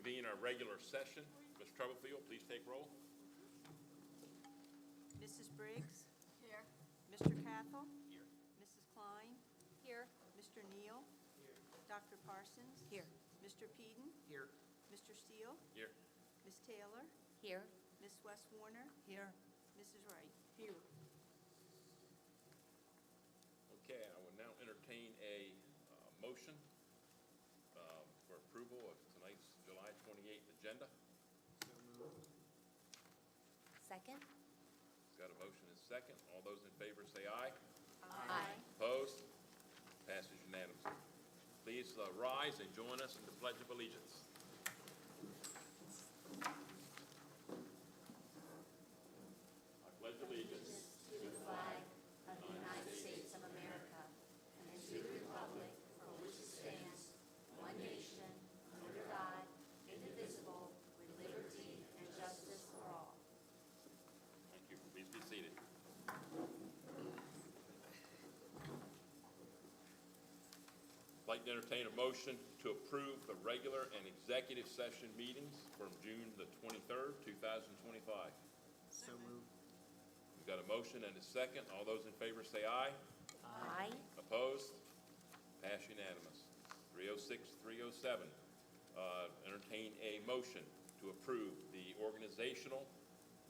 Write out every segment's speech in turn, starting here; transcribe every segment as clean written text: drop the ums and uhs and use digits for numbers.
reconvene our regular session. Ms. Troublefield, please take roll. Mrs. Briggs? Here. Mr. Cathell? Here. Mrs. Klein? Here. Mr. Neal? Here. Dr. Parsons? Here. Mr. Peden? Here. Mr. Steele? Here. Ms. Taylor? Here. Ms. West Warner? Here. Mrs. Wright? Here. Okay, I will now entertain a motion for approval of tonight's July 28th agenda. Second? Got a motion and second. All those in favor say aye. Aye. Opposed? Passes unanimously. Please rise and join us in the Pledge of Allegiance. I pledge allegiance To the flag of the United States of America and to the republic for which it stands, one nation, under God, indivisible, with liberty and justice for all. Thank you. Please be seated. I'd like to entertain a motion to approve the regular and executive session meetings from June the 23rd, 2025. So moved. We've got a motion and a second. All those in favor say aye. Aye. Opposed? Pass unanimous. 306, 307. Entertain a motion to approve the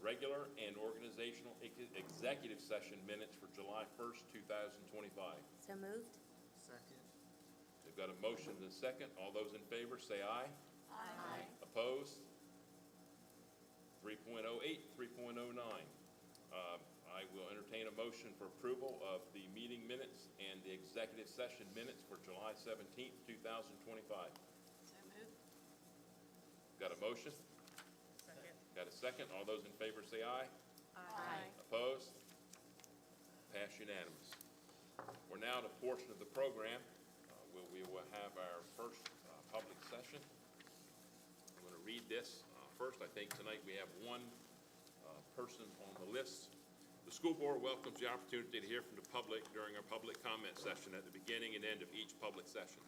regular and organizational executive session minutes for July 1st, 2025. So moved? Second. We've got a motion and a second. All those in favor say aye. Aye. Opposed? 3.08, 3.09. I will entertain a motion for approval of the meeting minutes and the executive session minutes for July 17th, 2025. So moved. Got a motion? Second. Got a second? All those in favor say aye. Aye. Opposed? Pass unanimous. We're now at a portion of the program where we will have our first public session. I'm going to read this first. I think tonight we have one person on the list. The school board welcomes the opportunity to hear from the public during our public comment session at the beginning and end of each public session.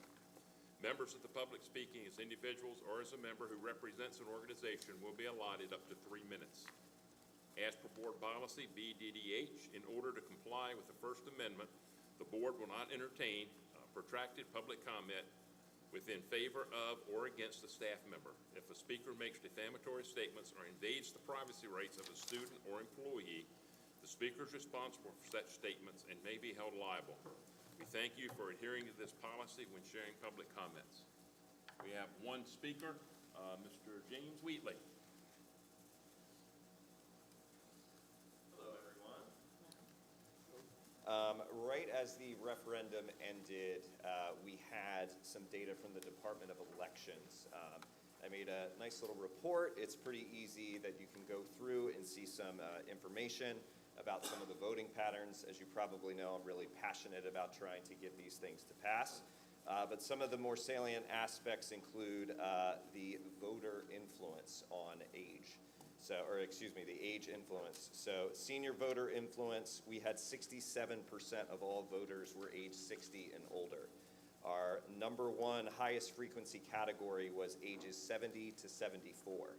Members of the public speaking as individuals or as a member who represents an organization will be allotted up to 3 minutes. As per board policy BDDH, in order to comply with the First Amendment, the board will not entertain protracted public comment within favor of or against a staff member. If a speaker makes defamatory statements or invades the privacy rights of a student or employee, the speaker is responsible for such statements and may be held liable. We thank you for adhering to this policy when sharing public comments. We have one speaker, Mr. James Wheatley. Hello, everyone. Right as the referendum ended, we had some data from the Department of Elections. I made a nice little report. It's pretty easy that you can go through and see some information about some of the voting patterns. As you probably know, I'm really passionate about trying to get these things to pass. But some of the more salient aspects include the voter influence on age. The age influence. So senior voter influence, we had 67% of all voters were age 60 and older. Our number one highest frequency category was ages 70 to 74.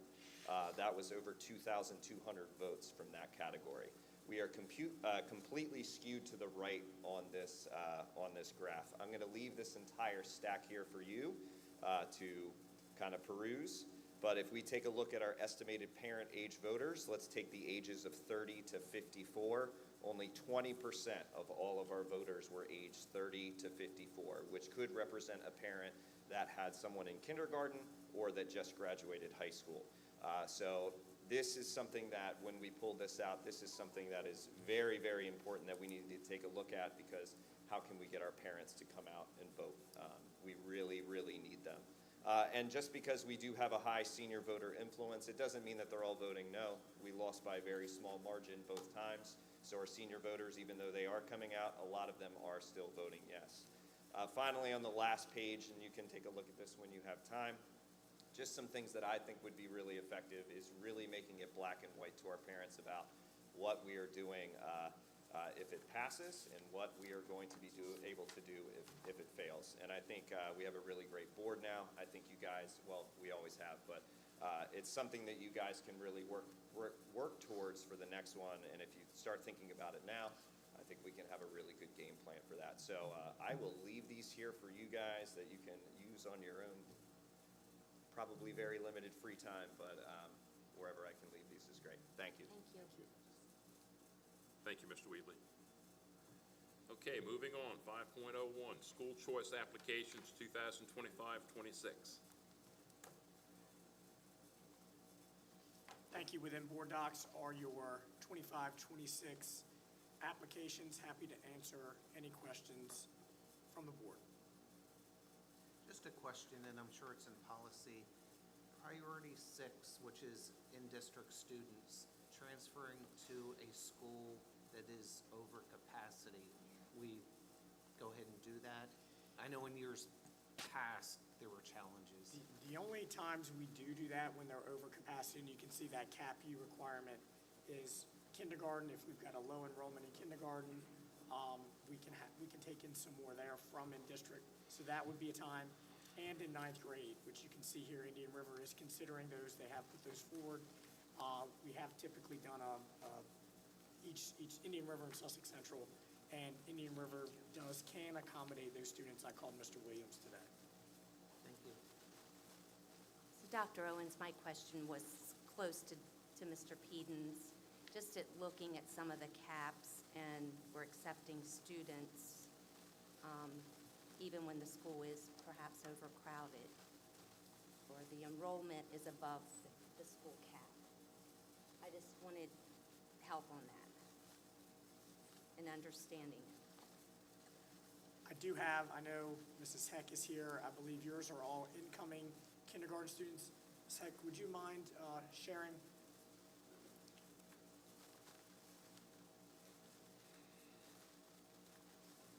That was over 2,200 votes from that category. We are completely skewed to the right on this graph. I'm going to leave this entire stack here for you to kind of peruse. But if we take a look at our estimated parent age voters, let's take the ages of 30 to 54. Only 20% of all of our voters were aged 30 to 54, which could represent a parent that had someone in kindergarten or that just graduated high school. So this is something that when we pull this out, this is something that is very, very important that we need to take a look at, because how can we get our parents to come out and vote? We really, really need them. And just because we do have a high senior voter influence, it doesn't mean that they're all voting no. We lost by a very small margin both times. So our senior voters, even though they are coming out, a lot of them are still voting yes. Finally, on the last page, and you can take a look at this when you have time, just some things that I think would be really effective is really making it black and white to our parents about what we are doing if it passes and what we are going to be able to do if it fails. And I think we have a really great board now. I think you guys, well, we always have, but it's something that you guys can really work towards for the next one. And if you start thinking about it now, I think we can have a really good game plan for that. So I will leave these here for you guys that you can use on your own, probably very limited free time, but wherever I can leave these is great. Thank you. Thank you. Thank you, Mr. Wheatley. Okay, moving on, 5.01, school choice applications 2025-26. Thank you. Within board docs are your 25-26 applications. Happy to answer any questions from the board. Just a question, and I'm sure it's in policy. Priority 6, which is in-district students, transferring to a school that is over capacity, we go ahead and do that? I know in years past, there were challenges. The only times we do that when they're over capacity, and you can see that CAPU requirement, is kindergarten. If we've got a low enrollment in kindergarten, we can take in some more there from in-district. So that would be a time. And in 9th grade, which you can see here, Indian River is considering those. They have put those forward. We have typically done each Indian River and Sussex Central, and Indian River can accommodate those students. I called Mr. Williams today. Thank you. So Dr. Owens, my question was close to Mr. Pedon's. Just at looking at some of the caps, and we're accepting students, even when the school is perhaps overcrowded, or the enrollment is above the school cap. I just wanted help on that and understanding it. I know Mrs. Heck is here. I believe yours are all incoming kindergarten students. Ms. Heck, would you mind sharing?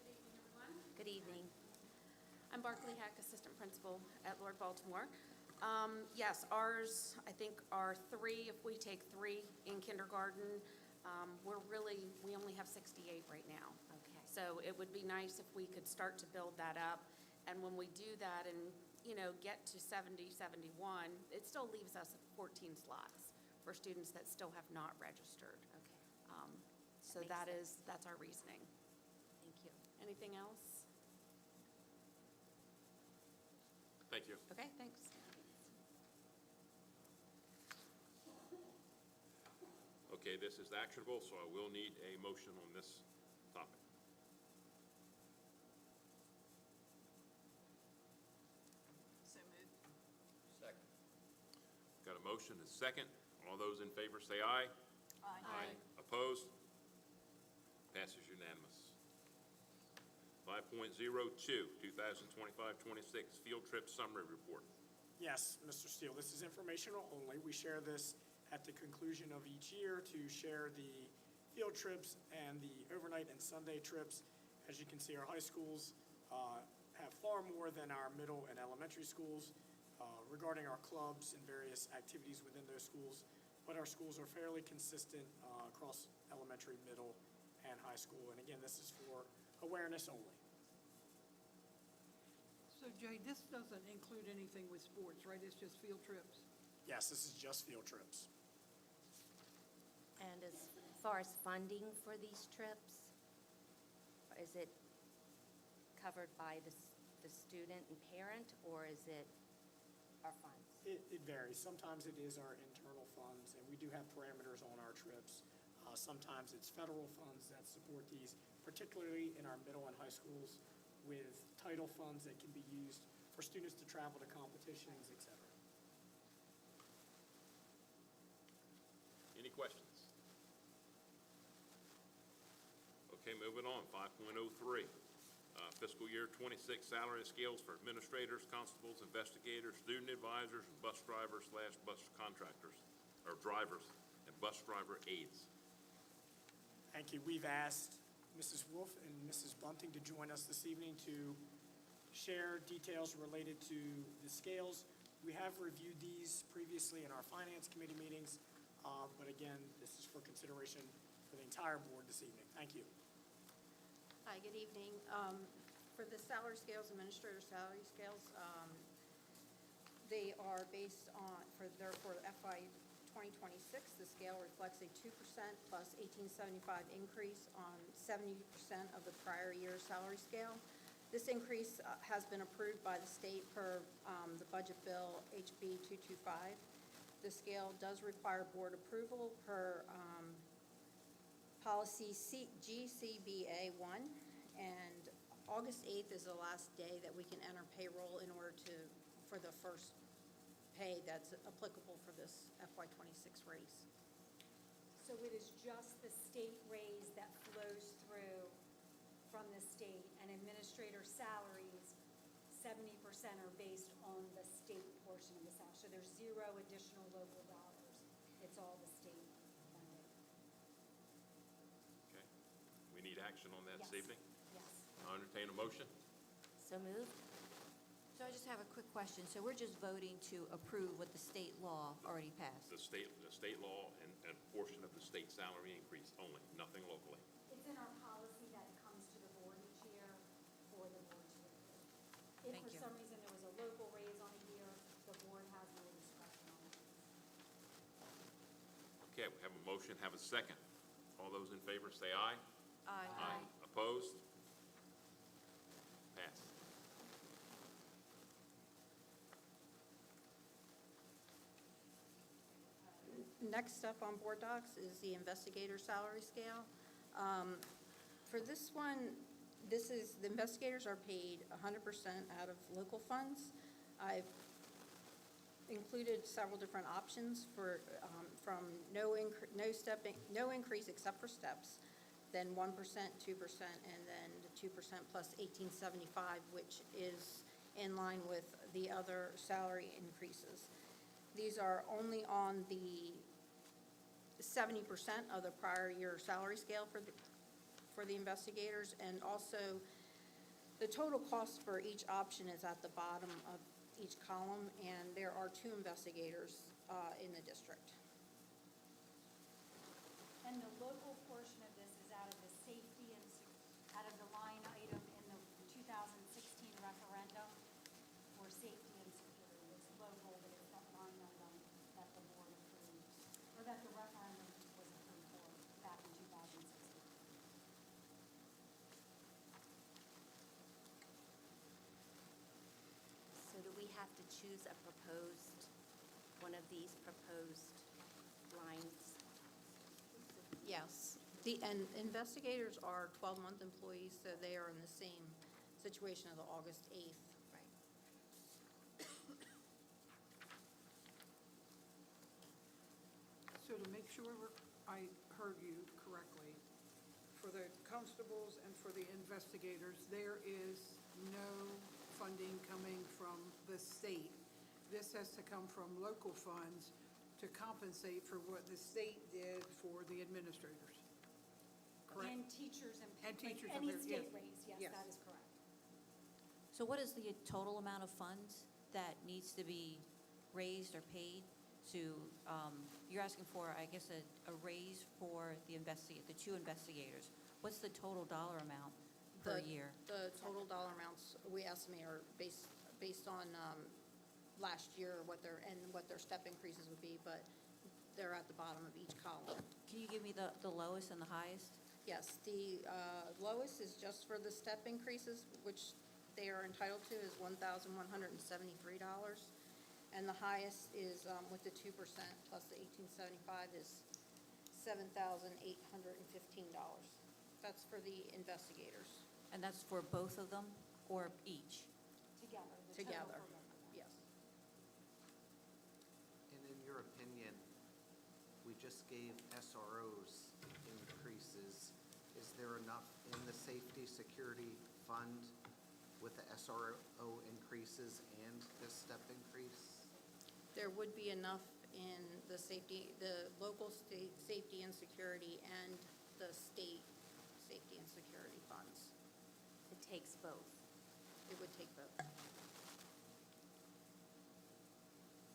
Good evening, everyone. Good evening. I'm Barkley Heck, Assistant Principal at Lord Baltimore. Yes, ours, I think, are 3, if we take 3 in kindergarten. We only have 68 right now. Okay. So it would be nice if we could start to build that up. And when we do that and, get to 70, 71, it still leaves us 14 slots for students that still have not registered. Okay. So makes that's our reasoning. Thank you. Anything else? Thank you. Okay, thanks. Okay, this is actionable, so I will need a motion on this topic. So moved. Second. Got a motion, a second. All those in favor say aye. Aye. Opposed? Passes unanimous. 5.02, 2025-26 Field Trip Summary Report. Yes, Mr. Steele, this is informational only. We share this at the conclusion of each year to share the field trips and the overnight and Sunday trips. As you can see, our high schools have far more than our middle and elementary schools regarding our clubs and various activities within those schools. But our schools are fairly consistent across elementary, middle, and high school. And again, this is for awareness only. So Jay, this doesn't include anything with sports, right? It's just field trips? Yes, this is just field trips. And as far as funding for these trips, is it covered by the student and parent, or is it our funds? It varies. Sometimes it is our internal funds, and we do have parameters on our trips. Sometimes it's federal funds that support these, particularly in our middle and high schools, with title funds that can be used for students to travel to competitions, et cetera. Any questions? Okay, moving on, 5.03. Fiscal year 26 salary scales for administrators, constables, investigators, student advisors, and bus drivers / bus contractors, or drivers, and bus driver aides. Thank you. We've asked Mrs. Wolf and Mrs. Bunting to join us this evening to share details related to the scales. We have reviewed these previously in our Finance Committee meetings, but again, this is for consideration for for the entire board this evening. Thank you. Hi, good evening. For the salary scales, administrator salary scales, they are based on, for FY 2026, the scale reflects a 2% plus 1875 increase on 70% of the prior year's salary scale. This increase has been approved by the state per the budget bill HB 225. The scale does require board approval per policy GCBA 1, and August 8th is the last day that we can enter payroll in order for the first pay that's applicable for this FY 26 raise. So it is just the state raise that flows through from the state, and administrator salaries, 70% are based on the state portion of the salary. So there's zero additional local dollars. It's all the state funding. Okay. We need action on that this Yes. evening. Yes. I entertain a motion. So moved. So I just have a quick question. So we're just voting to approve what the state law already passed? The state law and portion of the state salary increase only, nothing locally. It's in our policy that comes to the board each year for the board to approve. If Thank for you. some reason there was a local raise on a year, the board has no discretion on it. Okay, we have a motion, have a second. All those in favor say aye. Aye. Opposed? Pass. Next up on board docs is the investigator salary scale. For this one, the investigators are paid 100% out of local funds. I've included several different options for, from no increase except for steps, then 1%, 2%, and then the 2% plus 1875, which is in line with the other salary increases. These are only on the 70% of the prior year salary scale for the investigators, and also the total cost for each option is at the bottom of each column, and there are 2 investigators in the district. And the local portion of this is out of the safety and, out of the line item in the 2016 referendum for safety and security. It's local, but it's that line item that the board approved, or that the referendum was approved for back in 2016. So do we have to choose one of these proposed lines? Yes, and investigators are 12-month employees, so they are in the same situation as the August 8th. Right. So to make sure I heard you correctly, for the constables and for the investigators, there is no funding coming from the state. This has to come from local funds to compensate for what the state did for the administrators. Correct? And teachers and. And teachers Any and- state yes. raise, yes, Yes. that is correct. So what is the total amount of funds that needs to be raised or paid to, you're asking for, I guess, a raise for the 2 investigators. What's the total dollar amount per year? The total dollar amounts we estimate are based on last year, what their step increases would be, but they're at the bottom of each column. Can you give me the lowest and the highest? Yes, the lowest is just for the step increases, which they are entitled to, is $1,173. And the highest is, with the 2% plus the 1875, is $7,815. That's for the investigators. And that's for both of them or each? Together, the total Together, for both of them. yes. And in your opinion, we just gave SROs increases. Is there enough in the safety security fund with the SRO increases and this step increase? There would be enough in the local state safety and security and the state safety and security funds. It takes both. It would take both.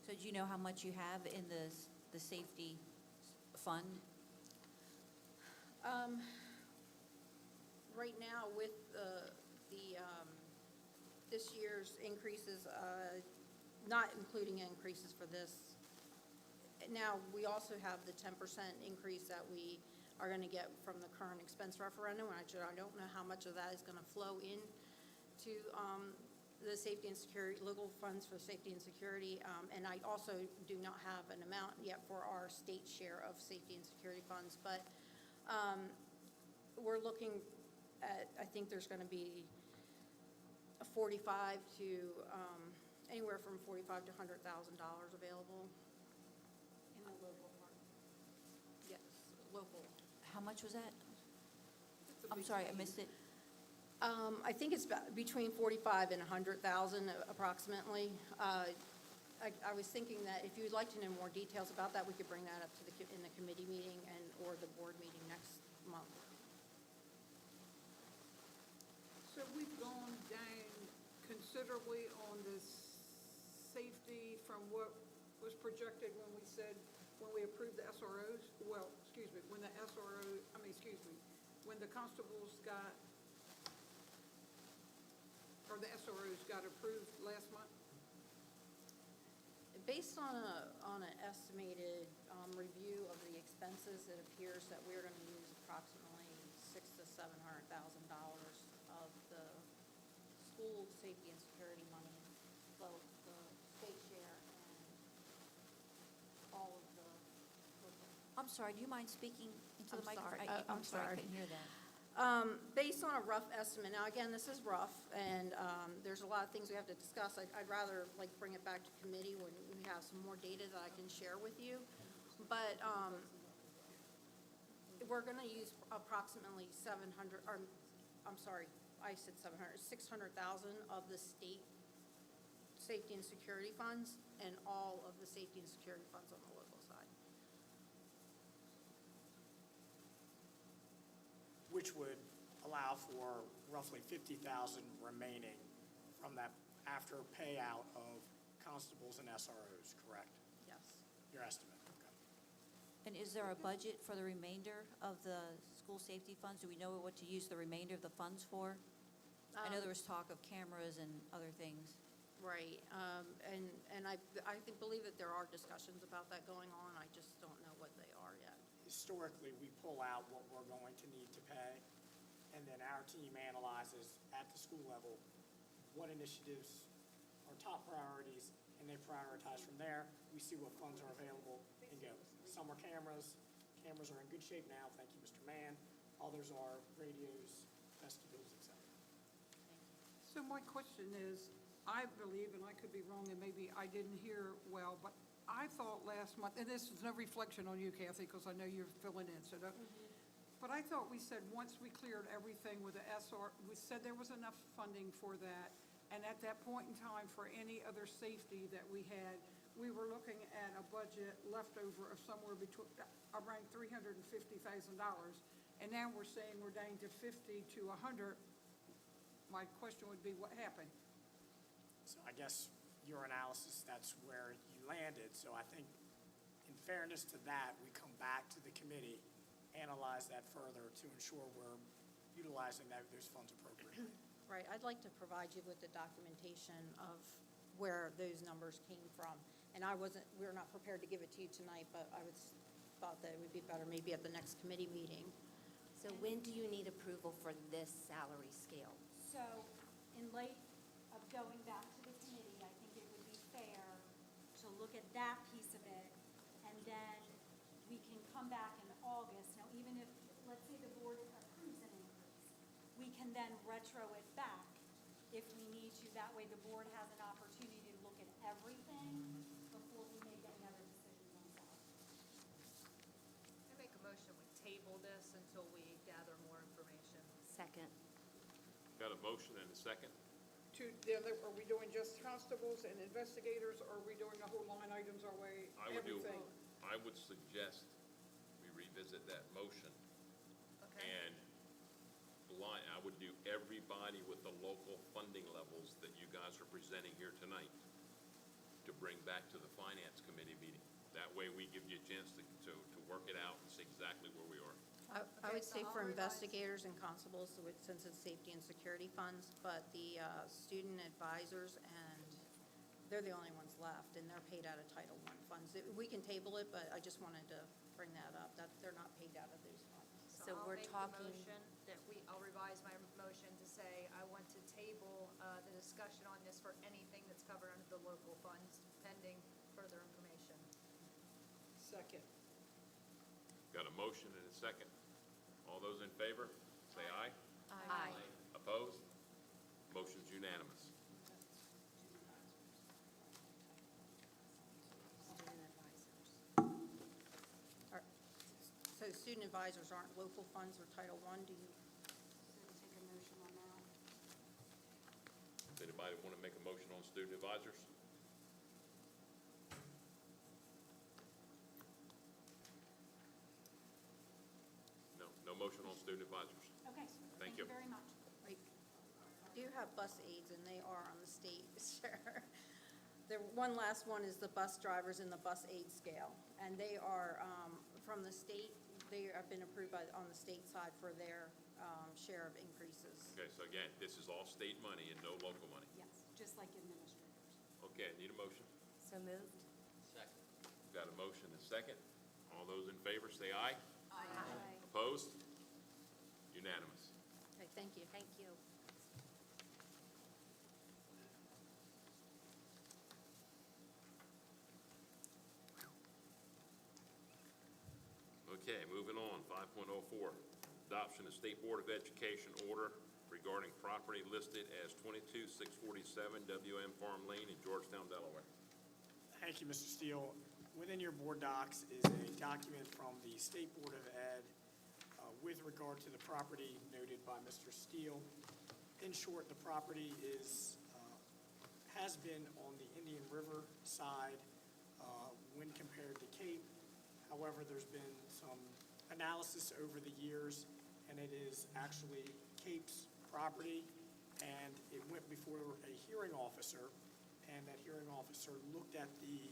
So do you know how much you have in the safety fund? Right now, with this year's increases, not including increases for this, now, we also have the 10% increase that we are going to get from the current expense referendum. Actually, I don't know how much of that is going to flow in to the safety and security, local funds for safety and security. And I also do not have an amount yet for our state share of safety and security funds. But we're looking at, I think there's going to be a 45 to, anywhere from 45 to $100,000 available in the local part. Yes, local. How much was that? It's a I'm big sorry, I change. missed it. I think it's between 45 and 100,000 approximately. I was thinking that if you'd like to know more details about that, we could bring that up to in the committee meeting or the board meeting next month. So we've gone down considerably on this safety from what was projected when we said, when we approved the SROs, well, excuse me, when the when the constables got, or the SROs got approved last month? Based on an estimated review of the expenses, it appears that we're going to use approximately $600,000 to $700,000 of the school safety and security money, both the state share and all of the local. I'm sorry, do you mind speaking into the I'm microphone? sorry. I'm sorry. I couldn't hear that. Based on a rough estimate, now again, this is rough, and there's a lot of things we have to discuss. I'd rather like bring it back to committee when we have some more data that I can share with you. But we're going to use approximately 700, or I'm sorry, I said 700, 600,000 of the state safety and security funds and all of the safety and security funds on the local side. Which would allow for roughly 50,000 remaining from that after payout of constables and SROs, correct? Yes. Your estimate, okay. And is there a budget for the remainder of the school safety funds? Do we know what to use the remainder of the funds for? I know there was talk of cameras and other things. Right, and I believe that there are discussions about that going on. I just don't know what they are yet. Historically, we pull out what we're going to need to pay, and then our team analyzes at the school level what initiatives are top priorities, and they prioritize from there. We see what funds are available and go. Some are cameras. Cameras are in good shape now, thank you, Mr. Mann. Others are radios, vestibules, et cetera. So my question is, I believe, and I could be wrong, and maybe I didn't hear well, but I thought last month, and this is no reflection on you, Kathy, because I know you're filling in, so don't. But I thought we said once we cleared everything with the SR, we said there was enough funding for that. And at that point in time, for any other safety that we had, we were looking at a budget leftover of somewhere between, around $350,000. And now we're saying we're down to 50 to 100. My question would be, what happened? So I guess your analysis, that's where you landed. So I think in fairness to that, we come back to the committee, analyze that further to ensure we're utilizing those funds appropriately. Right, I'd like to provide you with the documentation of where those numbers came from. And we're not prepared to give it to you tonight, but I thought that it would be better maybe at the next committee meeting. So when do you need approval for this salary scale? So in light of going back to the committee, I think it would be fair to look at that piece of it, and then we can come back in August. Now, even if, let's say the board approves an increase, we can then retro it back if we need to. That way, the board has an opportunity to look at everything before we make any other decisions on salary. I make a motion, we table this until we gather more information. Second. Got a motion and a second? Are we doing just constables and investigators, or are we doing the whole line items our way, everything? I would suggest we revisit that motion. Okay. And I would do everybody with the local funding levels that you guys are presenting here tonight to bring back to the finance committee meeting. That way we give you a chance to work it out and see exactly where we are. I would say for investigators and constables, since it's safety and security funds, but the student advisors, and they're the only ones left, and they're paid out of Title I funds. We can table it, but I just wanted to bring that up, that they're not paid out of those funds. So we're talking- I'll make the motion that I'll revise my motion to say I want to table the discussion on this for anything that's covered under the local funds pending further information. Second. Got a motion and a second. All those in favor, say aye. Aye. Opposed? Motion's unanimous. So student advisors aren't local funds or Title I, do you? So to take a motion on that. Does anybody want to make a motion on student advisors? No motion on student advisors. Okay. Thank you. very much. We do have bus aides, and they are on the state share. The one last one is the bus drivers in the bus aid scale, and they are from the state. They have been approved on the state side for their share of increases. Okay, so again, this is all state money and no local money. Yes, just like administrators. Okay, need a motion? So moved? Got a motion and a second. All those in favor, say aye. Aye. Opposed? Unanimous. Okay, thank you. Thank you. Okay, moving on, 5.04, adoption of State Board of Education order regarding property listed as 22647 WM Farm Lane in Georgetown, Delaware. Thank you, Mr. Steele. Within your board docs is a document from the State Board of Ed with regard to the property noted by Mr. Steele. In short, the property has been on the Indian River side when compared to Cape. However, there's been some analysis over the years, and it is actually Cape's property, and it went before a hearing officer, and that hearing officer looked at the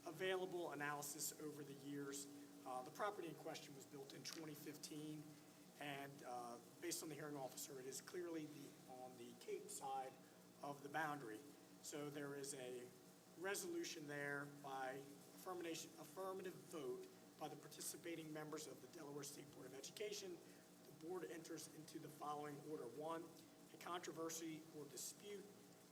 available analysis over the years. The property in question was built in 2015, and based on the hearing officer, it is clearly on the Cape side of the boundary. So there is a resolution there by affirmative vote by the participating members of the Delaware State Board of Education. The board enters into the following order. 1, a controversy or dispute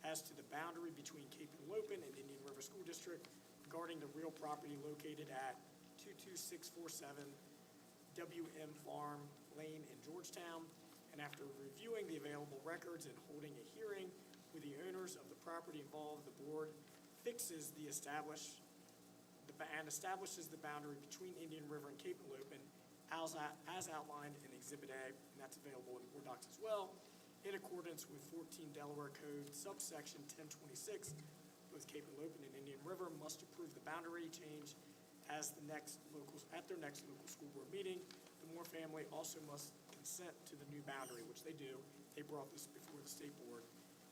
as to the boundary between Cape and Lopen and Indian River School District regarding the real property located at 22647 WM Farm Lane in Georgetown. And after reviewing the available records and holding a hearing with the owners of the property involved, the board fixes the establishes the boundary between Indian River and Cape and Lopen as outlined in Exhibit A, and that's available in the board docs as well, in accordance with 14 Delaware Code subsection 1026. Both Cape and Lopen and Indian River must approve the boundary change at their next local school board meeting. The Moore family also must consent to the new boundary, which they do. They brought this before the state board,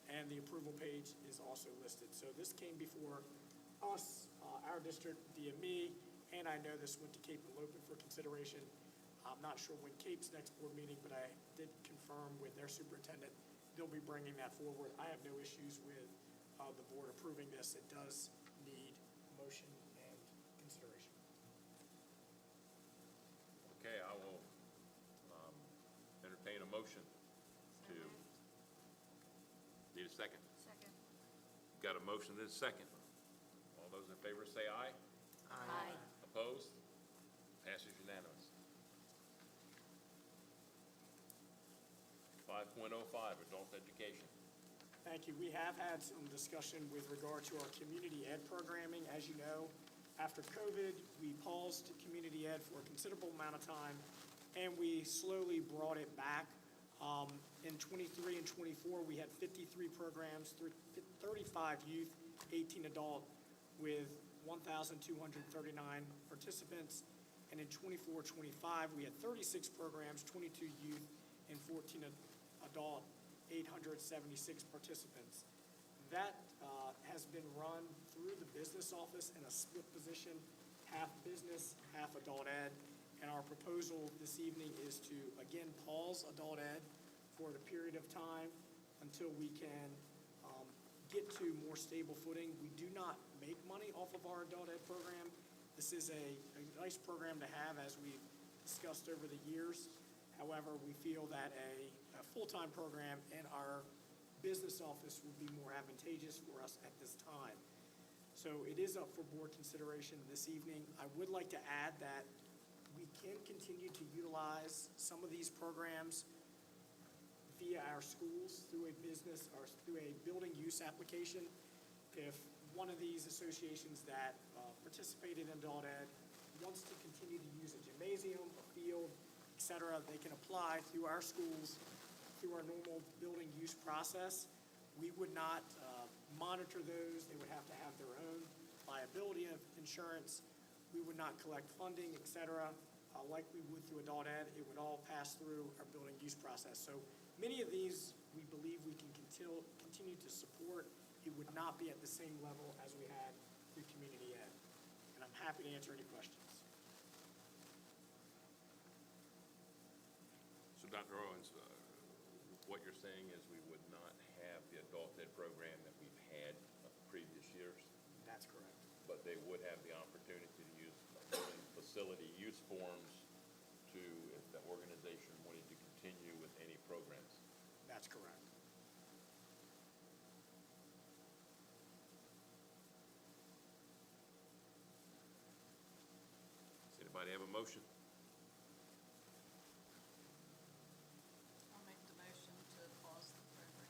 and the approval page is also listed. So this came before us, our district, DME, and I know this went to Cape and Lopen for consideration. I'm not sure when Cape's next board meeting, but I did confirm with their superintendent, they'll be bringing that forward. I have no issues with the board approving this. It does need motion and consideration. Okay, I will entertain a motion to, need a second? Second. Got a motion and a second. All those in favor say aye. Aye. Opposed? Passes unanimous. 5.05, adult education. Thank you. We have had some discussion with regard to our community ed programming. As you know, after COVID, we paused community ed for a considerable amount of time, and we slowly brought it back. In 23 and 24, we had 53 programs, 35 youth, 18 adult, with 1,239 participants. And in 24-25, we had 36 programs, 22 youth, and 14 adult, 876 participants. That has been run through the business office in a split position, half business, half adult ed. And our proposal this evening is to, again, pause adult ed for a period of time until we can get to more stable footing. We do not make money off of our adult ed program. This is a nice program to have, as we've discussed over the years. However, we feel that a full-time program in our business office would be more advantageous for us at this time. So it is up for board consideration this evening. I would like to add that we can continue to utilize some of these programs via our schools through a business or through a building use application. If one of these associations that participated in adult ed wants to continue to use a gymnasium, a field, et cetera, they can apply through our schools, through our normal building use process. We would not monitor those. They would have to have their own liability of insurance. We would not collect funding, et cetera, like we would through adult ed. It would all pass through our building use process. So many of these, we believe we can continue to support. It would not be at the same level as we had through community ed. And I'm happy to answer any questions. So Dr. Owens, what you're saying is we would not have the adult ed program that we've had previous years, That's correct. but they would have the opportunity to use building facility use forms to, if the organization wanted to continue with any programs. That's correct. Does anybody have a motion? I'll make the motion to pause the program.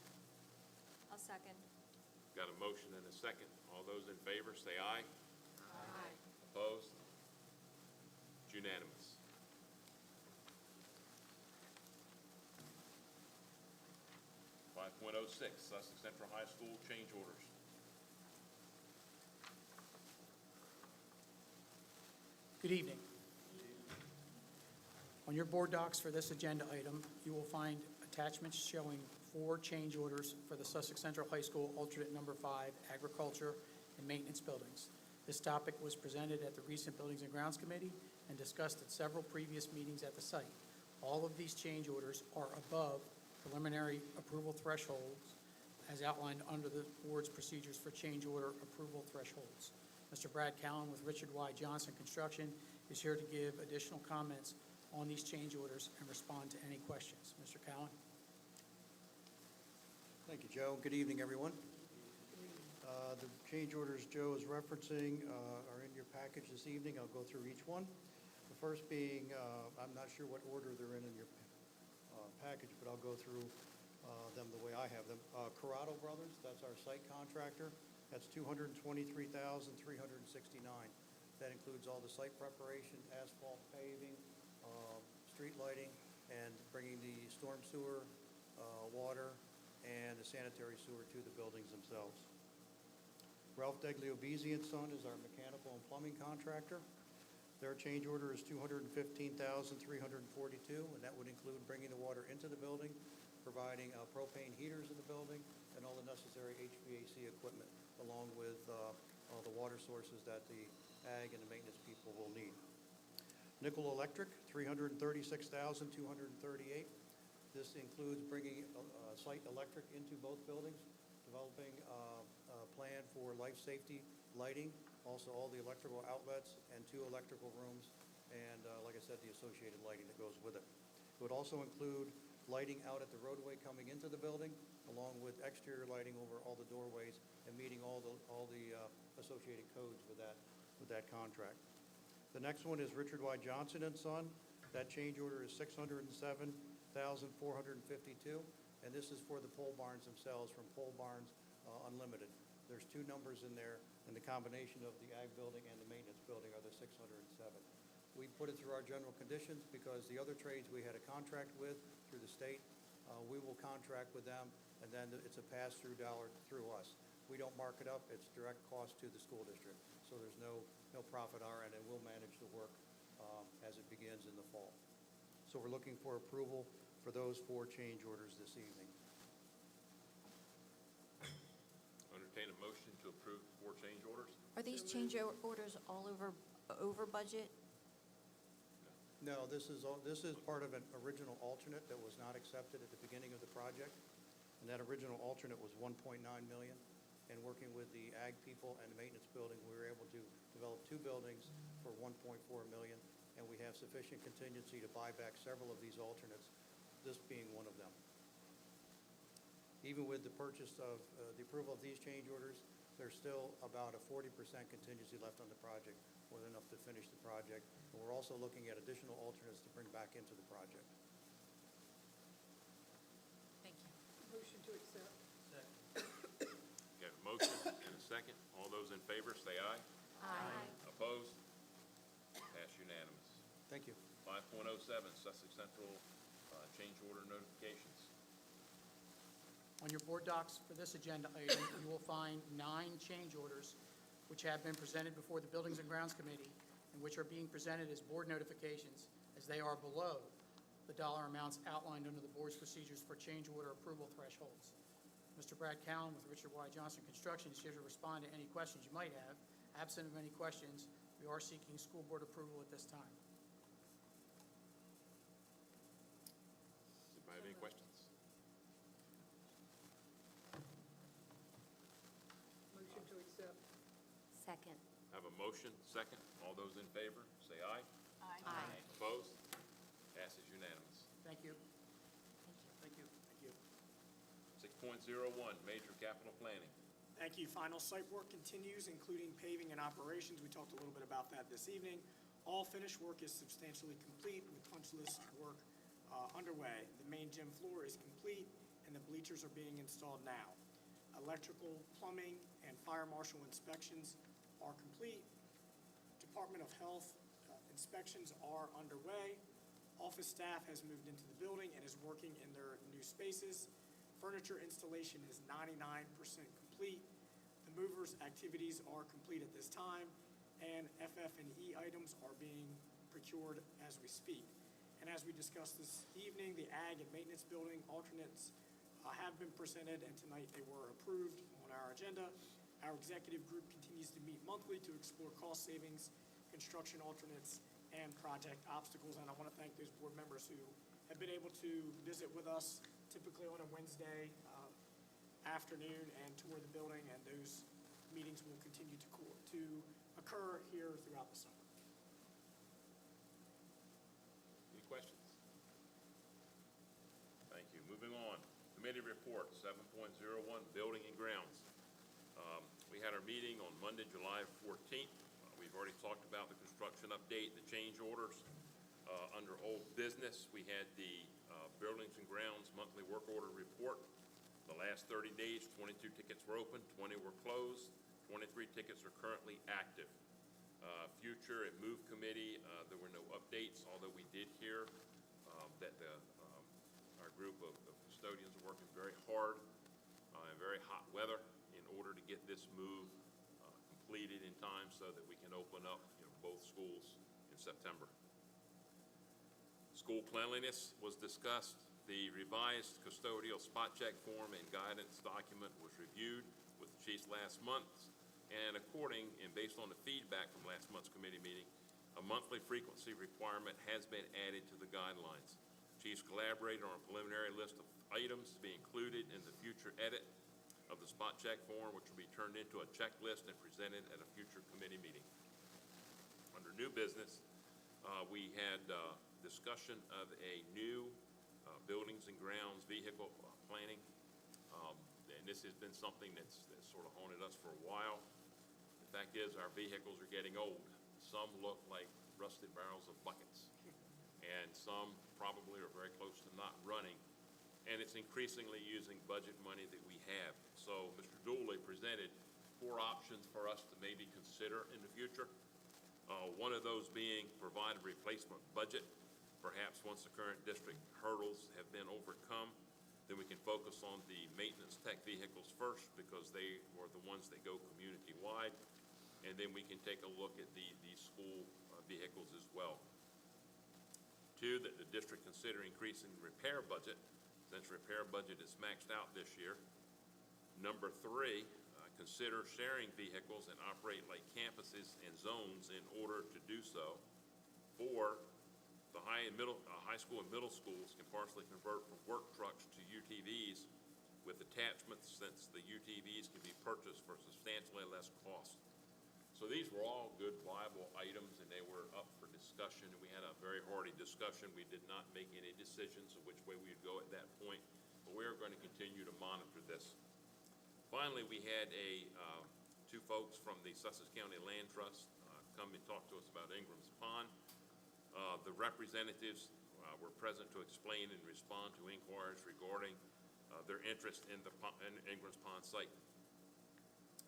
I'll second. Got a motion and a second. All those in favor, say aye. Aye. Opposed? It's unanimous. .06, Sussex Central High School change orders. Good evening. On your board docs for this agenda item, you will find attachments showing 4 change orders for the Sussex Central High School alternate number 5 agriculture and maintenance buildings. This topic was presented at the recent Buildings and Grounds Committee and discussed at several previous meetings at the site. All of these change orders are above preliminary approval thresholds as outlined under the board's procedures for change order approval thresholds. Mr. Brad Callen with Richard Y. Johnson Construction is here to give additional comments on these change orders and respond to any questions. Mr. Callen? Thank you, Joe. Good evening, everyone. The change orders Joe is referencing are in your package this evening. I'll go through each one. The first being, I'm not sure what order they're in your package, but I'll go through them the way I have them. Corrado Brothers, that's our site contractor. That's $223,369. That includes all the site preparation, asphalt paving, street lighting, and bringing the storm sewer, water, and the sanitary sewer to the buildings themselves. Ralph Degliobisi and Son is our mechanical and plumbing contractor. Their change order is $215,342, and that would include bringing the water into the building, providing propane heaters in the building, and all the necessary HVAC equipment, along with all the water sources that the ag and the maintenance people will need. Nickel Electric, $336,238. This includes bringing site electric into both buildings, developing a plan for life safety lighting, also all the electrical outlets and 2 electrical rooms, and like I said, the associated lighting that goes with it. It would also include lighting out at the roadway coming into the building, along with exterior lighting over all the doorways and meeting all the associated codes with that contract. The next one is Richard Y. Johnson and Son. That change order is $607,452, and this is for the pole barns themselves from Pole Barns Unlimited. There's 2 numbers in there, and the combination of the ag building and the maintenance building are the 607. We put it through our general conditions because the other trades we had a contract with through the state, we will contract with them, and then it's a pass-through dollar through us. We don't mark it up, it's direct cost to the school district. So there's no profit our end, and we'll manage the work as it begins in the fall. So we're looking for approval for those 4 change orders this evening. Entertain a motion to approve 4 change orders. Are these change orders all over budget? No, this is part of an original alternate that was not accepted at the beginning of the project. And that original alternate was 1.9 million. And working with the ag people and the maintenance building, we were able to develop 2 buildings for 1.4 million. And we have sufficient contingency to buy back several of these alternates, this being one of them. Even with the purchase of, the approval of these change orders, there's still about a 40% contingency left on the project, more than enough to finish the project. And we're also looking at additional alternates to bring back into the project. Thank you. Motion to accept. Got a motion and a second. All those in favor, say aye. Aye. Opposed? Pass unanimous. Thank you. 5.07, Sussex Central change order notifications. On your board docs for this agenda item, you will find 9 change orders which have been presented before the Buildings and Grounds Committee and which are being presented as board notifications as they are below the dollar amounts outlined under the board's procedures for change order approval thresholds. Mr. Brad Cowan with Richard Y. Johnson Construction is here to respond to any questions you might have. Absent of any questions, we are seeking school board approval at this time. Does anybody have any questions? Motion to accept. Second. Have a motion, second. All those in favor, say aye. Aye. Opposed? Passes unanimous. Thank you. Thank you. 6.01, major capital planning. Thank you. Final site work continues, including paving and operations. We talked a little bit about that this evening. All finished work is substantially complete with punch list work underway. The main gym floor is complete and the bleachers are being installed now. Electrical, plumbing, and fire marshal inspections are complete. Department of Health inspections are underway. Office staff has moved into the building and is working in their new spaces. Furniture installation is 99% complete. The movers' activities are complete at this time, and FF&E items are being procured as we speak. And as we discussed this evening, the ag and maintenance building alternates have been presented, and tonight they were approved on our agenda. Our executive group continues to meet monthly to explore cost savings, construction alternates, and project obstacles. And I want to thank those board members who have been able to visit with us typically on a Wednesday afternoon and tour the building, and those meetings will continue to occur here throughout the summer. Any questions? Thank you. Moving on. Committee report, 7.01, building and grounds. We had our meeting on Monday, July 14th. We've already talked about the construction update, the change orders. Under old business, we had the buildings and grounds monthly work order report. The last 30 days, 22 tickets were open, 20 were closed, 23 tickets are currently active. Future at Move Committee, there were no updates, although we did hear that our group of custodians are working very hard in very hot weather in order to get this move completed in time so that we can open up both schools in September. School cleanliness was discussed. The revised custodial spot check form and guidance document was reviewed with the chiefs last month, and based on the feedback from last month's committee meeting, a monthly frequency requirement has been added to the guidelines. Chiefs collaborated on a preliminary list of items to be included in the future edit of the spot check form, which will be turned into a checklist and presented at a future committee meeting. Under new business, we had discussion of a new buildings and grounds vehicle planning. And this has been something that's sort of haunted us for a while. The fact is, our vehicles are getting old. Some look like rusted barrels of buckets, and some probably are very close to not running. And it's increasingly using budget money that we have. So Mr. Dooley presented 4 options for us to maybe consider in the future. One of those being provide a replacement budget. Perhaps once the current district hurdles have been overcome, then we can focus on the maintenance tech vehicles first because they were the ones that go community-wide. And then we can take a look at the school vehicles as well. 2, that the district consider increasing the repair budget since repair budget is maxed out this year. Number 3, consider sharing vehicles and operate like campuses and zones in order to do so. 4, the high school and middle schools can partially convert from work trucks to UTVs with attachments, since the UTVs can be purchased for substantially less cost. So these were all good, viable items, and they were up for discussion, and we had a very hearty discussion. We did not make any decisions of which way we would go at that point, but we are going to continue to monitor this. Finally, we had two folks from the Sussex County Land Trust come and talk to us about Ingram's Pond. The representatives were present to explain and respond to inquiries regarding their interest in Ingram's Pond site.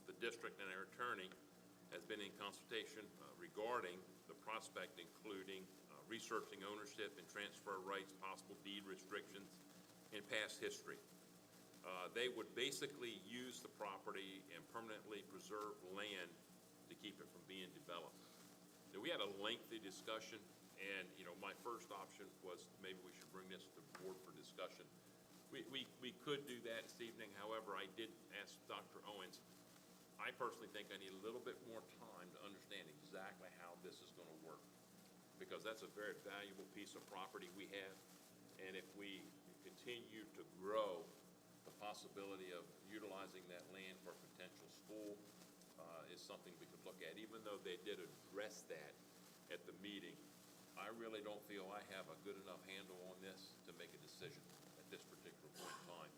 The district and our attorney has been in consultation regarding the prospect, including researching ownership and transfer rights, possible deed restrictions, and past history. They would basically use the property and permanently preserve land to keep it from being developed. Now, we had a lengthy discussion, and, my first option was maybe we should bring this to the board for discussion. We could do that this evening. However, I did ask Dr. Owens, I personally think I need a little bit more time to understand exactly how this is going to work, because that's a very valuable piece of property we have, and if we continue to grow the possibility of utilizing that land for a potential school is something we could look at. Even though they did address that at the meeting, I really don't feel I have a good enough handle on this to make a decision at this particular point in time.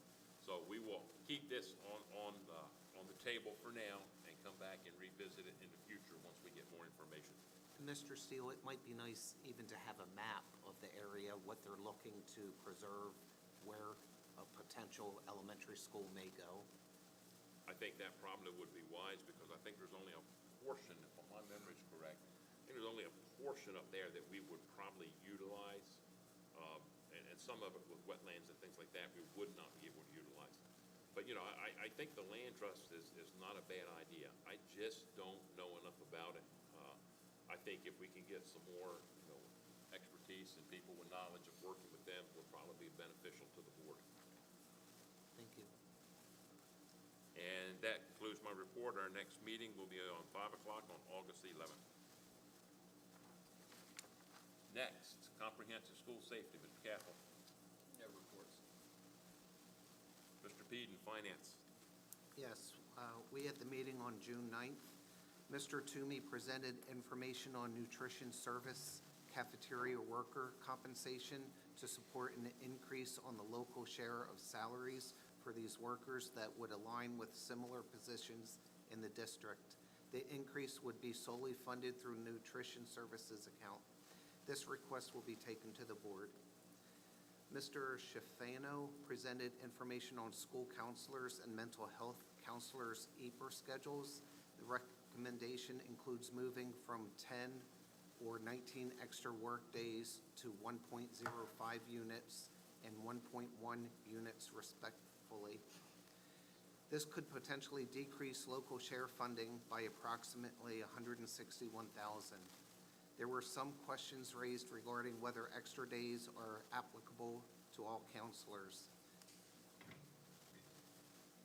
So we will keep this on the table for now and come back and revisit it in the future once we get more information. Mr. Steele, it might be nice even to have a map of the area, what they're looking to preserve, where a potential elementary school may go. I think that probably would be wise, because I think there's only a portion, if my memory's correct, I think there's only a portion up there that we would probably utilize, and some of it with wetlands and things like that, we would not be able to utilize. But, I think the land trust is not a bad idea. I just don't know enough about it. I think if we can get some more, expertise and people with knowledge of working with them, will probably be beneficial to the board. Thank you. And that concludes my report. Our next meeting will be on 5 o'clock on August 11th. Next, comprehensive school safety, Mr. Cathell. No reports. Mr. Peden, finance. Yes, we had the meeting on June 9th. Mr. Toomey presented information on nutrition service cafeteria worker compensation to support an increase on the local share of salaries for these workers that would align with similar positions in the district. The increase would be solely funded through nutrition services account. This request will be taken to the board. Mr. Schifano presented information on school counselors and mental health counselors' EPER schedules. The recommendation includes moving from 10 or 19 extra work days to 1.05 units and 1.1 units respectively. This could potentially decrease local share funding by approximately $161,000. There were some questions raised regarding whether extra days are applicable to all counselors.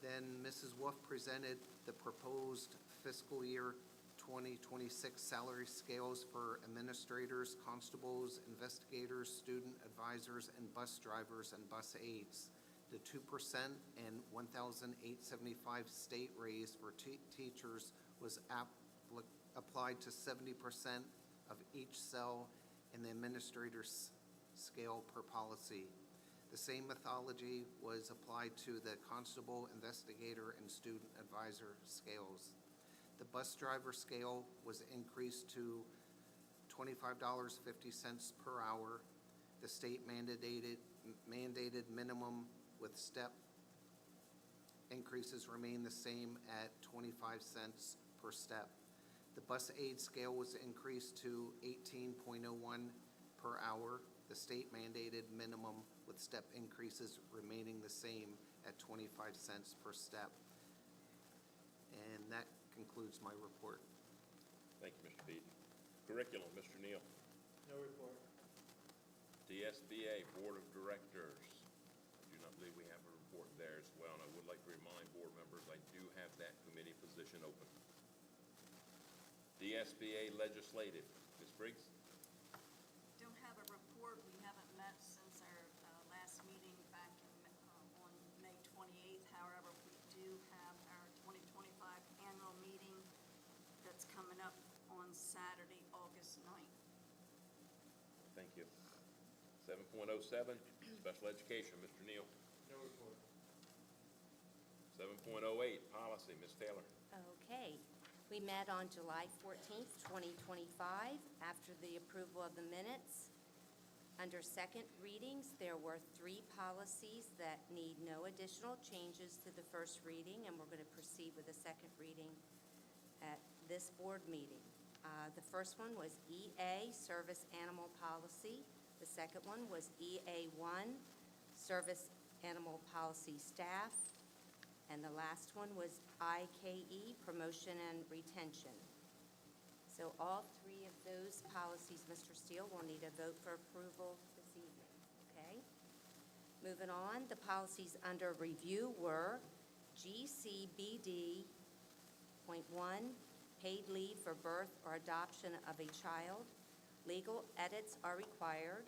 Then Mrs. Wolf presented the proposed fiscal year 2026 salary scales for administrators, constables, investigators, student advisors, and bus drivers and bus aides. The 2% and $1,875 state raise for teachers was applied to 70% of each cell in the administrator's scale per policy. The same methodology was applied to the constable, investigator, and student advisor scales. The bus driver scale was increased to $25.50 per hour. The state mandated minimum with step increases remain the same at 25 cents per step. The bus aid scale was increased to 18.01 per hour. The state mandated minimum with step increases remaining the same at 25 cents per step. And that concludes my report. Thank you, Mr. Beaton. Curriculum, Mr. Neal. No report. DSBA Board of Directors. I do not believe we have a report there as well, and I would like to remind board members I do have that committee position open. DSBA Legislative, Ms. Briggs. Don't have a report Saturday, August 9th. Thank you. 7.07, special education, Mr. Neal. No report. 7.08, policy, Ms. Taylor. Okay. We met on July 14th, 2025, after the approval of the minutes. Under second readings, there were 3 policies that need no additional changes to the first reading, and we're going to proceed with the second reading at this board meeting. The first one was EA, Service Animal Policy. The second one was EA1, Service Animal Policy Staff. And the last one was IKE, Promotion and Retention. So all 3 of those policies, Mr. Steele, will need a vote for approval this evening, okay? Moving on, the policies under review were GCBD.1, paid leave for birth or adoption of a child. Legal edits are required.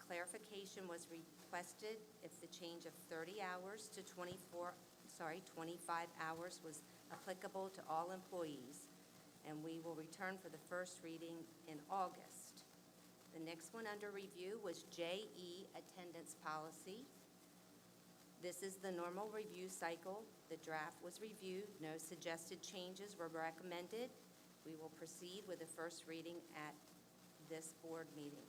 Clarification was requested if the change of 30 hours to 25 hours was applicable to all employees, and we will return for the first reading in August. The next one under review was JE, attendance policy. This is the normal review cycle. The draft was reviewed. No suggested changes were recommended. We will proceed with the first reading at this board meeting.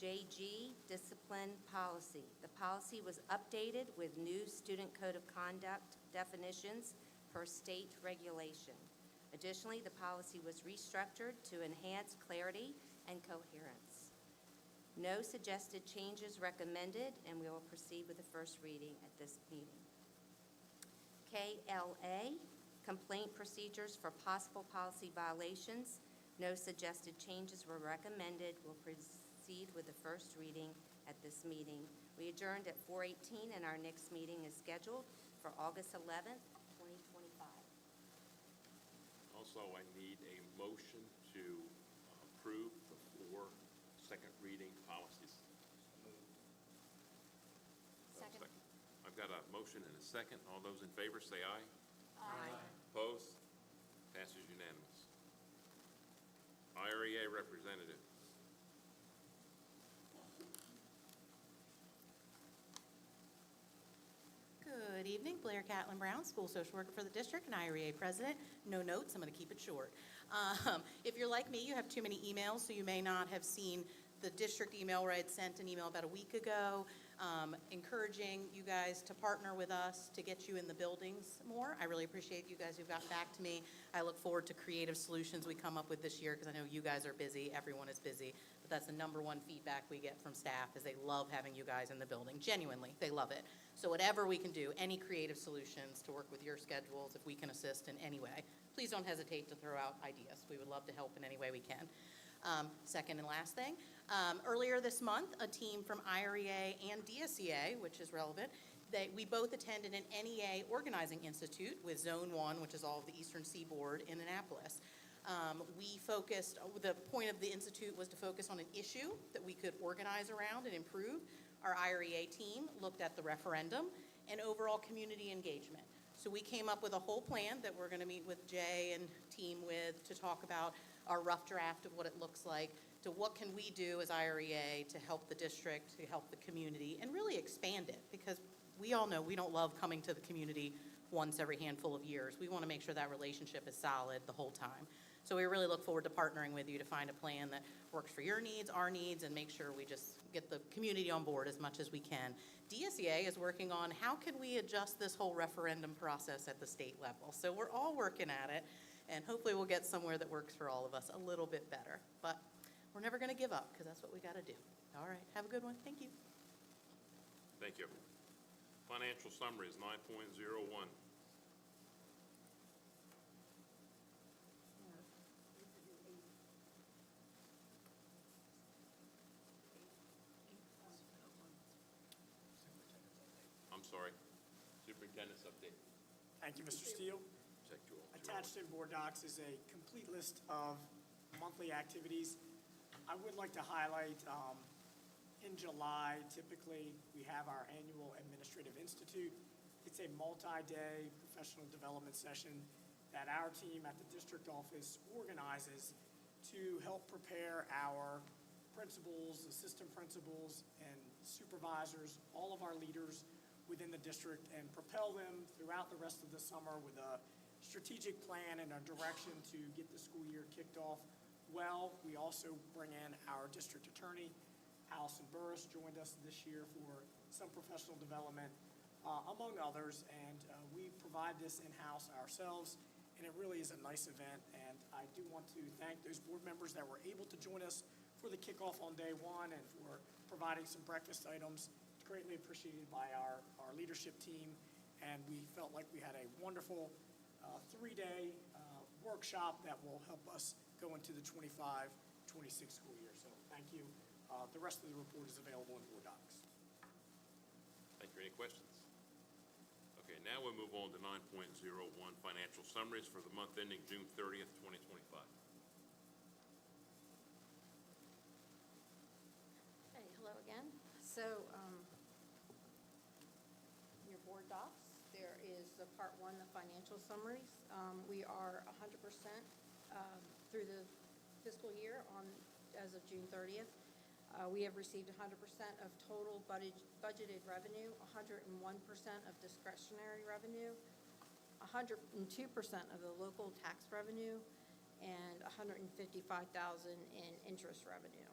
JG, discipline policy. The policy was updated with new student code of conduct definitions per state regulation. Additionally, the policy was restructured to enhance clarity and coherence. No suggested changes recommended, and we will proceed with the first reading at this meeting. KLA, complaint procedures for possible policy violations. No suggested changes were recommended. We'll proceed with the first reading at this meeting. We adjourned at 4:18, and our next meeting is scheduled for August 11th, 2025. Also, I need a motion to approve the 4 second reading policies. Second. I've got a motion and a second. All those in favor say aye. Aye. Opposed? Passes unanimous. IREA representative. Good evening, Blair Catlin Brown, school social worker for the district and IREA president. No notes, I'm going to keep it short. If you're like me, you have too many emails, so you may not have seen the district email where I had sent an email about a week ago, encouraging you guys to partner with us to get you in the buildings more. I really appreciate you guys who've gotten back to me. I look forward to creative solutions we come up with this year, because I know you guys are busy, everyone is busy. But that's the #1 feedback we get from staff, is they love having you guys in the building. Genuinely, they love it. So whatever we can do, any creative solutions to work with your schedules, if we can assist in any way, please don't hesitate to throw out ideas. We would love to help in any way we can. Second and last thing, earlier this month, a team from IREA and DSEA, which is relevant, we both attended an NEA Organizing Institute with Zone 1, which is all of the Eastern Seaboard in Annapolis. The point of the institute was to focus on an issue that we could organize around and improve. Our IREA team looked at the referendum and overall community engagement. So we came up with a whole plan that we're going to meet with Jay and team with to talk about our rough draft of what it looks like, to what can we do as IREA to help the district, to help the community, and really expand it, because we all know we don't love coming to the community once every handful of years. We want to make sure that relationship is solid the whole time. So we really look forward to partnering with you to find a plan that works for your needs, our needs, and make sure we just get the community on board as much as we can. DSEA is working on how can we adjust this whole referendum process at the state level. So we're all working at it, and hopefully we'll get somewhere that works for all of us a little bit better. But we're never going to give up, because that's what we got to do. All right, have a good one. Thank you. Thank you. Financial summary is 9.01. I'm sorry. Superintendent's update. Thank you, Mr. Steele. Check you all. Attached in board docs is a complete list of monthly activities. I would like to highlight, in July, typically, we have our annual Administrative Institute. It's a multi-day professional development session that our team at the district office organizes to help prepare our principals, assistant principals, and supervisors, all of our leaders within the district, and propel them throughout the rest of the summer with a strategic plan and a direction to get the school year kicked off well. We also bring in our district attorney, Allison Burris, joined us this year for some professional development, among others, and we provide this in-house ourselves, and it really is a nice event. And I do want to thank those board members that were able to join us for the kickoff on day one and for providing some breakfast items. It's greatly appreciated by our leadership team, and we felt like we had a wonderful three-day workshop that will help us go into the 25-26 school year. So thank you. The rest of the report is available in board docs. Thank you. Any questions? Okay, now we'll move on to 9.01, financial summaries for the month ending June 30th, 2025. Hey, hello again. So, your board docs, there is the part one, the financial summaries. We are 100% through the fiscal year as of June 30th. We have received 100% of total budgeted revenue, 101% of discretionary revenue, 102% of the local tax revenue, and $155,000 in interest revenue.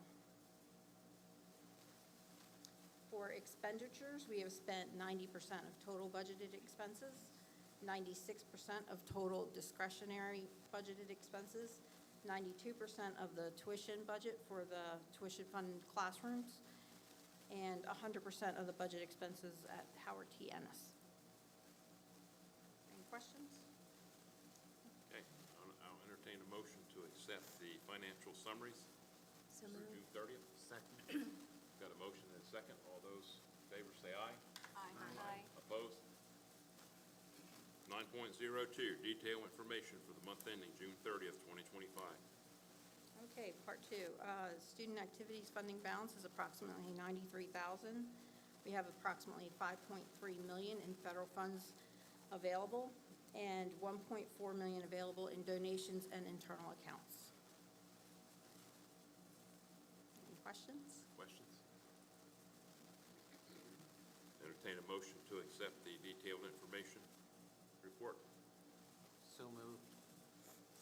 For expenditures, we have spent 90% of total budgeted expenses, 96% of total discretionary budgeted expenses, 92% of the tuition budget for the tuition funded classrooms, and 100% of the budget expenses at Howard T. Ennis. Any questions? Okay, I'll entertain a motion to accept the financial summaries So for moved. June 30th. Second. Got a motion and a second. All those in favor say aye. Aye. Opposed? 9.02, detail information for the month ending June 30th, 2025. Okay, part two, student activities funding balance is approximately $93,000. We have approximately $5.3 million in federal funds available and $1.4 million available in donations and internal accounts. Any questions? Questions? Entertain a motion to accept the detailed information report. So moved.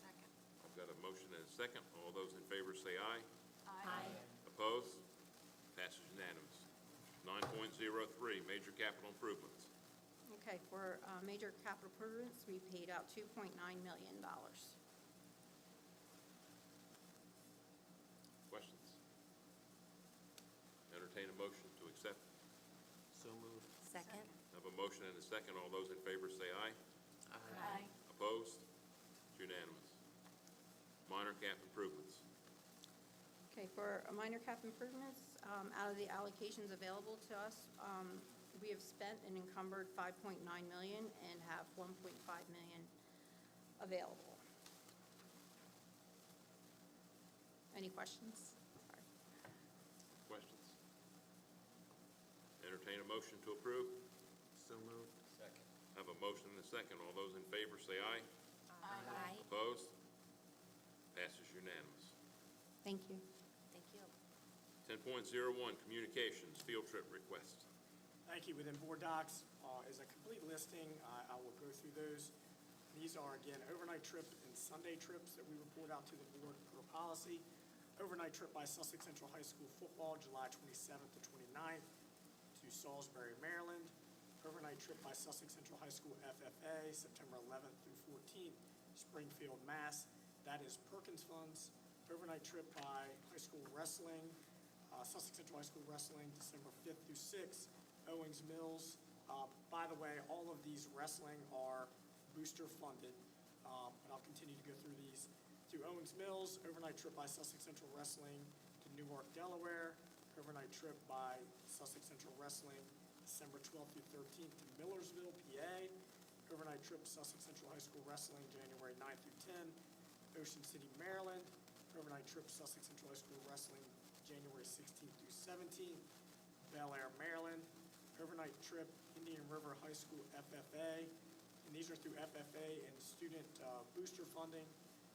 Second. I've got a motion and a second. All those in favor say aye. Aye. Opposed? Passes unanimous. 9.03, major capital improvements. Okay, for major capital improvements, we paid out $2.9 million. Questions? Entertain a motion to accept. So moved. Second. I have a motion and a second. All those in favor say aye. Aye. Opposed? It's unanimous. Minor cap improvements. Okay, for minor cap improvements, out of the allocations available to us, we have spent and encumbered $5.9 million and have $1.5 million available. Any questions? Sorry. Questions? Entertain a motion to approve. So moved. Second. I have a motion and a second. All those in favor say aye. Aye. Opposed? Passes unanimous. Thank you. Thank you. 10.01, communications, field trip request. Thank you. Within board docs is a complete listing. I will go through those. These are, again, overnight trip and Sunday trips that we report out to the board per policy. Overnight trip by Sussex Central High School football, July 27th to 29th to Salisbury, Maryland. Overnight trip by Sussex Central High School FFA, September 11th through 14th, Springfield, Mass. That is Perkins funds. Overnight trip by high school wrestling, Sussex Central High School wrestling, December 5th through 6th, Owings Mills. By the way, all of these wrestling are booster funded, and I'll continue to go through these. To Owings Mills, overnight trip by Sussex Central Wrestling to Newark, Delaware. Overnight trip by Sussex Central Wrestling, December 12th through 13th to Millersville, PA. Overnight trip Sussex Central High School Wrestling, January 9th through 10th. Ocean City, Maryland. Overnight trip Sussex Central High School Wrestling, January 16th through 17th. Bel Air, Maryland. Overnight trip Indian River High School FFA. And these are through FFA and student booster funding.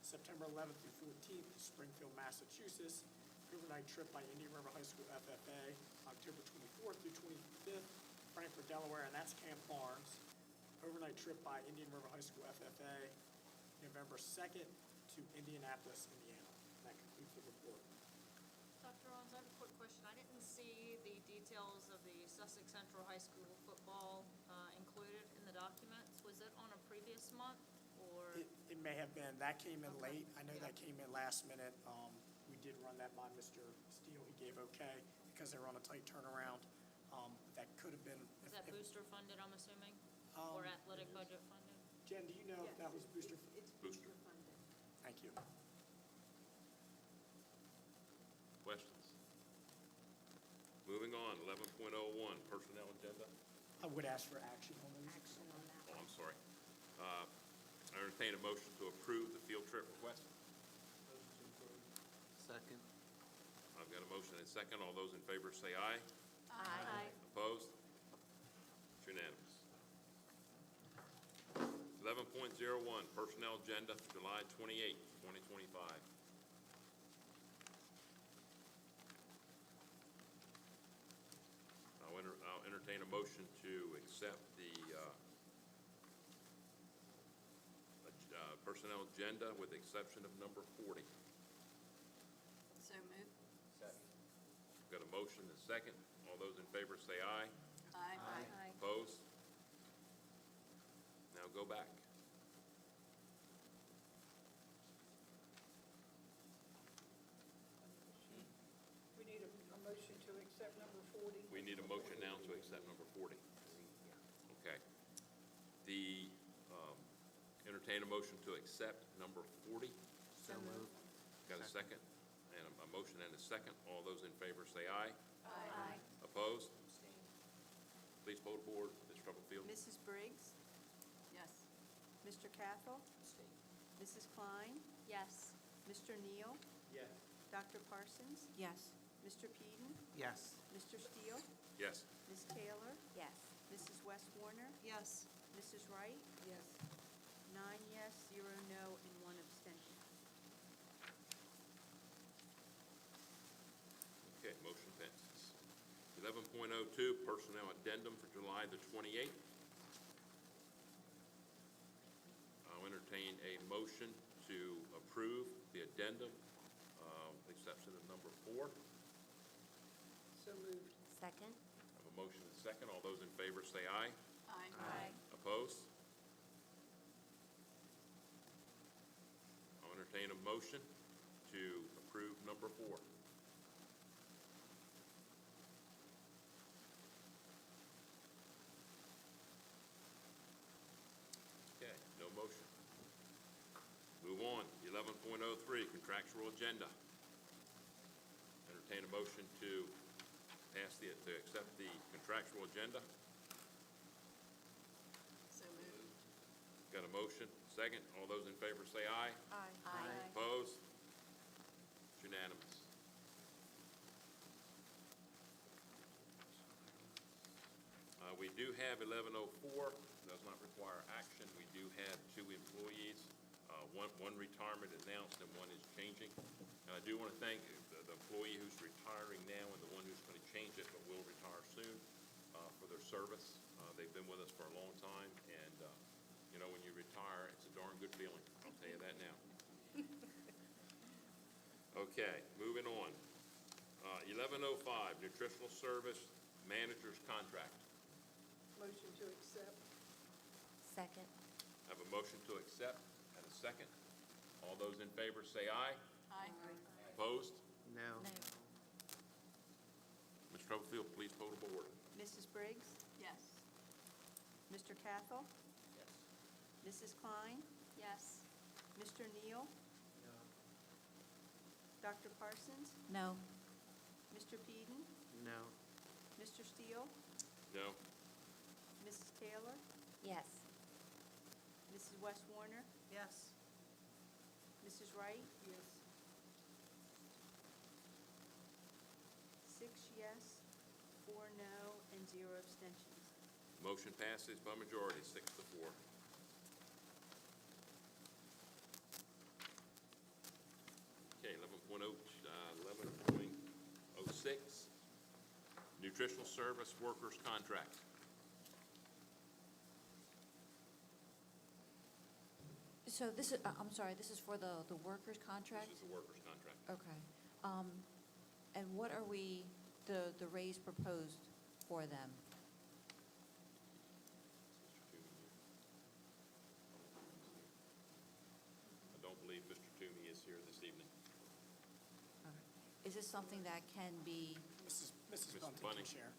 September 11th through 14th, Springfield, Massachusetts. Overnight trip by Indian River High School FFA, October 24th through 25th, Frankfort, Delaware, and that's Camp Barnes. Overnight trip by Indian River High School FFA, November 2nd to Indianapolis, Indiana. And that concludes the report. Dr. Owens, I have a quick question. I didn't see the details of the Sussex Central High School football included in the documents. Was it on a previous month, or? It may have been, that came in late. I know that came in last minute. We did run that by Mr. Steele. He gave okay because they were on a tight turnaround. That could have been. Is that booster funded, I'm assuming? Or athletic budget funded? Jen, do you know if that was booster? It's Booster. funded. Thank you. Questions? Moving on, 11.01, personnel agenda. I would ask for action on those. Action on that. Oh, I'm sorry. I entertain a motion to approve the field trip request. Second. I've got a motion and a second. All those in favor say aye. Aye. Opposed? It's unanimous. 11.01, personnel agenda for July 28, 2025. I'll entertain a motion to accept the personnel agenda with the exception of number 40. So moved. Got a motion and a second. All those in favor say aye. Aye. Opposed? Now go back. We need a motion to accept number 40. We need a motion now to accept number 40. Okay. The, entertain a motion to accept number 40. So moved. Got a second? And a motion and a second. All those in favor say aye. Aye. Opposed? Please poll the board. Ms. Stubblefield? Mrs. Briggs? Yes. Mr. Cathell? Mrs. Klein? Yes. Mr. Neal? Yes. Dr. Parsons? Yes. Mr. Peden? Yes. Mr. Steele? Yes. Ms. Taylor? Yes. Mrs. West Warner? Yes. Mrs. Wright? Yes. 9 yes, 0 no, and 1 abstention. Okay, motion passes. 11.02, personnel addendum for July the 28th. I'll entertain a motion to approve the addendum, with the exception of number 4. So moved. Second. I have a motion and a second. All those in favor say aye. Aye. Opposed? I'll entertain a motion to approve number 4. Okay, no motion. Move on. 11.03, contractual agenda. Entertain a motion to to accept the contractual agenda. So moved. Got a motion, second. All those in favor say aye. Aye. Opposed? It's unanimous. We do have 11.04, does not require action. We do have 2 employees, one retirement announced and one is changing. And I do want to thank the employee who's retiring now and the one who's going to change it but will retire soon for their service. They've been with us for a long time, and you know, when you retire, it's a darn good feeling. I'll tell you that now. Okay, moving on. 11.05, nutritional service manager's contract. Motion to accept. Second. Have a motion to accept and a second. All those in favor say aye. Aye. Opposed? No. No. Ms. Stubblefield, please poll the board. Mrs. Briggs? Yes. Mr. Cathell? Mrs. Klein? Yes. Mr. Neal? Dr. Parsons? No. Mr. Peden? No. Mr. Steele? No? Mrs. Taylor? Yes. Mrs. West Warner? Yes. Mrs. Wright? Yes. 6 yes, 4 no, and 0 abstentions. Motion passes by majority, 6-4. 11.06, nutritional service workers contract. So this is, I'm sorry, this is for the workers' contract? This is the workers contract. Okay. And what are we, the raise proposed for them? I don't believe Mr. Toomey is here this evening. Is this something that can be, Mrs. Mrs. Bunting Bunting. can share.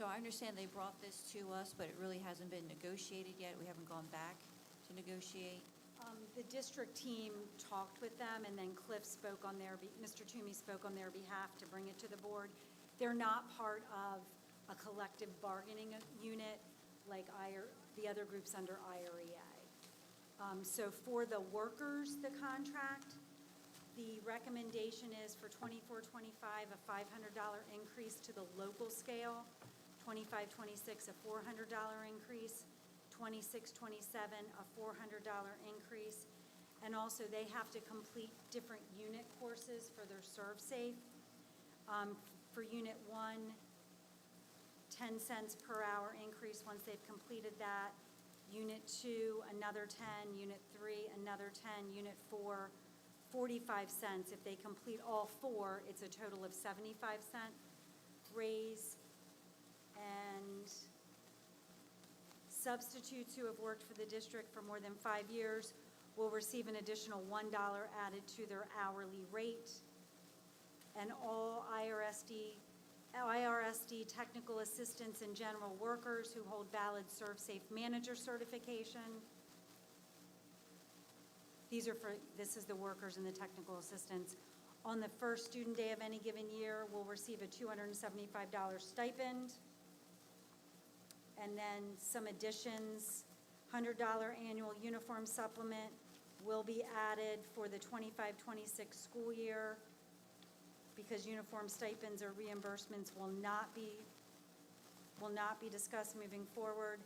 so I understand they brought this to us, but it really hasn't been negotiated yet. We haven't gone back to negotiate. The district team talked with them, and then Cliff spoke on their, Mr. Toomey spoke on their behalf to bring it to the board. They're not part of a collective bargaining unit like the other groups under IREA. So for the workers, the contract, the recommendation is for 24-25, a $500 increase to the local scale, 25-26, a $400 increase, 26-27, a $400 increase. And also, they have to complete different unit courses for their ServSafe. For Unit 1, 10 cents per hour increase once they've completed that. Unit 2, another 10. Unit 3, another 10. Unit 4, 45 cents. If they complete all 4, it's a total of 75-cent raise. And substitutes who have worked for the district for more than 5 years will receive an additional $1 added to their hourly rate. And all IRSD technical assistants and general workers who hold valid ServSafe manager certification. This is the workers and the technical assistants. On the first student day of any given year, will receive a $275 stipend. And then some additions, $100 annual uniform supplement will be added for the 25-26 school year, because uniform stipends or reimbursements will not be discussed moving forward.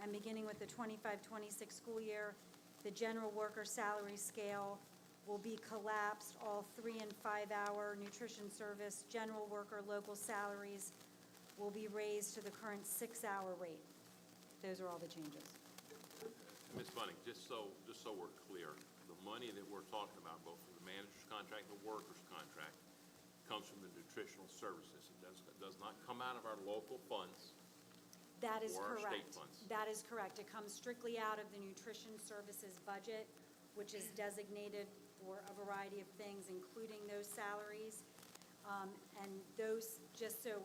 And beginning with the 25-26 school year, the general worker salary scale will be collapsed. All 3- and 5-hour nutrition service, general worker local salaries will be raised to the current 6-hour rate. Those are all the changes. Ms. Bunting, just so we're clear, the money that we're talking about, both for the manager's contract and the worker's contract, comes from the nutritional services. It does not come out of our local funds. That is Or our state correct. funds. That is correct. It comes strictly out of the nutrition services budget, which is designated for a variety of things, including those salaries. And those, just so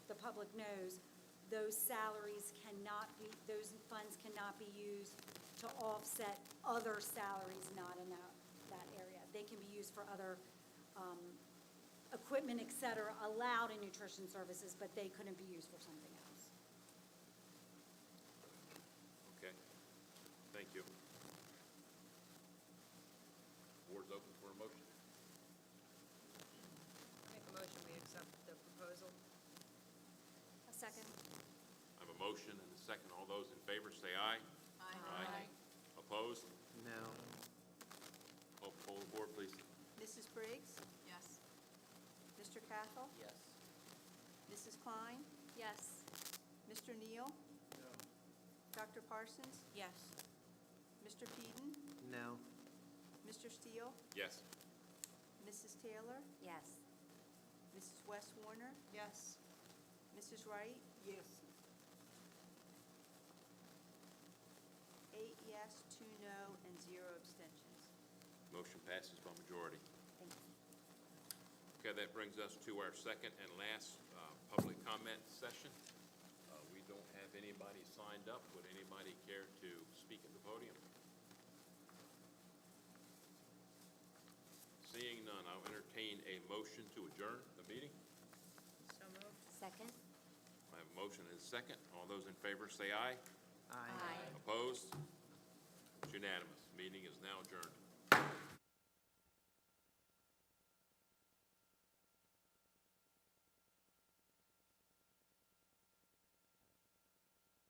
the public knows, those salaries cannot be, those funds cannot be used to offset other salaries not in that area. They can be used for other equipment, et cetera, allowed in nutrition services, but they couldn't be used for something else. Okay, thank you. Board's open for a motion. Make a motion, we accept the proposal. A second. I have a motion and a second. All those in favor say aye. Aye. Opposed? No. Poll the board, please. Mrs. Briggs? Yes. Mr. Cathell? Yes. Mrs. Klein? Yes. Mr. Neal? No. Dr. Parsons? Yes. Mr. Peden? No. Mr. Steele? Yes. Mrs. Taylor? Yes. Mrs. West Warner? Yes. Mrs. Wright? Yes. 8 yes, 2 no, and 0 abstentions. Motion passes by majority. Thank you. Okay, that brings us to our second and last public comment session. We don't have anybody signed up. Would anybody care to speak at the podium? Seeing none, I'll entertain a motion to adjourn the meeting. So moved. Second? I have a motion and a second. All those in favor say aye. Aye. Opposed? It's unanimous. Meeting is now adjourned.